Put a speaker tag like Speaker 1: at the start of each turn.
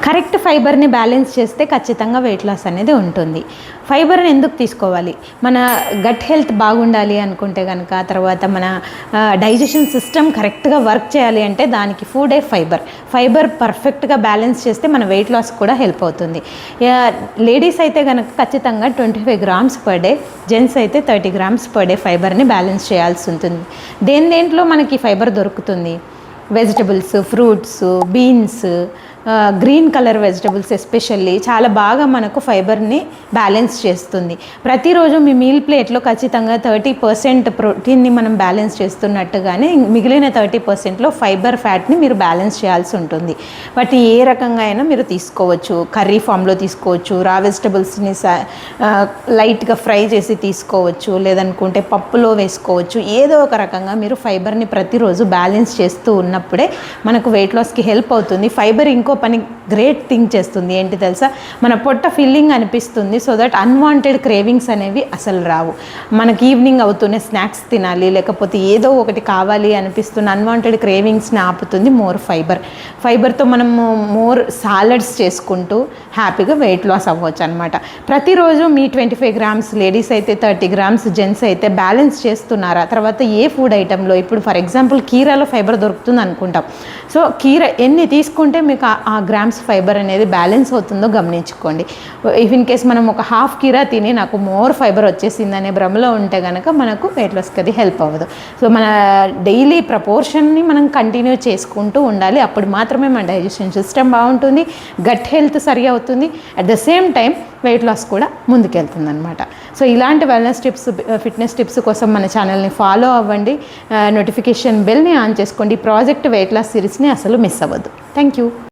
Speaker 1: Correct ఫైబర్ని balance చేస్తే ఖచ్చితంగా వెయిట్ లాస్ అనేది ఉంటుంది. ఫైబర్ని ఎందుకు తీసుకోవాలి? మన గట్ హెల్త్ బాగుండాలి అనుకుంటే కనుక, తర్వాత మన డైజెషన్ సిస్టమ్ కరెక్ట్గా వర్క్ చేయాలి అంటే దానికి ఫుడే ఫైబర్ పర్ఫెక్ట్గా బ్యాలెన్స్ చేస్తే మన వెయిట్ లాస్ కూడా హెల్ప్ అవుతుంది. లేడీస్ అయితే కనుక ఖచ్చితంగా 25 grams per day, జెంట్స్ అయితే 30 grams per day ఫైబర్ని బ్యాలెన్స్ చేయాల్సి ఉంటుంది. దేంట్లో మనకి ఫైబర్ దొరుకుతుంది? Vegetables, fruits, beans, green colour vegetables especially చాలా బాగా మనకు ఫైబర్ని బ్యాలెన్స్ చేస్తుంది. ప్రతిరోజు మీ మీల్ ప్లేట్లో ఖచ్చితంగా 30% ప్రోటీన్ని మనం బ్యాలెన్స్ చేస్తున్నట్టుగానే మిగిలిన 30%లో ఫైబర్ ఫ్యాట్ని మీరు బ్యాలెన్స్ చేయాల్సి ఉంటుంది. వాటి ఏ రకంగా అయినా మీరు తీసుకోవచ్చు. కర్రీ ఫామ్లో తీసుకోవచ్చు, రా వెజిటబుల్స్ని లైట్గా ఫ్రై చేసి తీసుకోవచ్చు, లేదనుకుంటే పప్పులో వేసుకోవచ్చు. ఏదో ఒక రకంగా మీరు ఫైబర్ని ప్రతిరోజు బ్యాలెన్స్ చేస్తూ ఉన్నప్పుడే మనకు వెయిట్ లాస్కి హెల్ప్ అవుతుంది. ఫైబర్ ఇంకో పని గ్రేట్ థింగ్ చేస్తుంది ఏంటి తెలుసా? మన పొట్ట ఫిల్లింగ్ అనిపిస్తుంది. సో దట్ అన్వాంటెడ్ క్రేవింగ్స్ అనేవి అసలు రావు. మనకి ఈవినింగ్ అవుతూనే స్నాక్స్ తినాలి, లేకపోతే ఏదో ఒకటి కావాలి అనిపిస్తున్న అన్వాంటెడ్ క్రేవింగ్స్ని ఆపుతుంది ఫైబర్తో మనము మోర్ సాలడ్స్ చేసుకుంటూ హ్యాపీగా వెయిట్ లాస్ అవ్వచ్చు అనమాట. ప్రతిరోజు మీ 25 grams, లేడీస్ అయితే 30 grams, జెంట్స్ అయితే బ్యాలెన్స్ చేస్తున్నారా? తర్వాత ఏ ఫుడ్ ఐటెంలో, ఇప్పుడు ఫర్ ఎగ్జాంపుల్ కీరాలో ఫైబర్ దొరుకుతుంది అనుకుంటాం. సో కీర ఎన్ని తీసుకుంటే మీకు ఆ గ్రామ్స్ ఫైబర్ అనేది బ్యాలెన్స్ అవుతుందో గమనించుకోండి. ఇఫ్ ఇన్ కేస్ మనం ఒక హాఫ్ కీరా తిని నాకు మోర్ ఫైబర్ వచ్చేసిందనే భ్రమలో ఉంటే కనుక మనకు వెయిట్ లాస్కి అది హెల్ప్ అవ్వదు. సో మన డైలీ ప్రపోర్షన్ని మనం కంటిన్యూ చేసుకుంటూ ఉండాలి. అప్పుడు మాత్రమే మన డైజెషన్ సిస్టమ్ బాగుంటుంది, గట్ హెల్త్ సరి అవుతుంది, at the same time weight loss కూడా ముందుకెళ్తుంది అనమాట. సో ఇలాంటి వెల్నెస్ టిప్స్, ఫిట్నెస్ టిప్స్ కోసం మన ఛానల్ని ఫాలో అవ్వండి. నోటిఫికేషన్ బెల్ని ఆన్ చేసుకోండి. ప్రాజెక్ట్ వెయిట్ లాస్ సిరీస్ని అసలు మిస్ అవ్వద్దు. Thank you.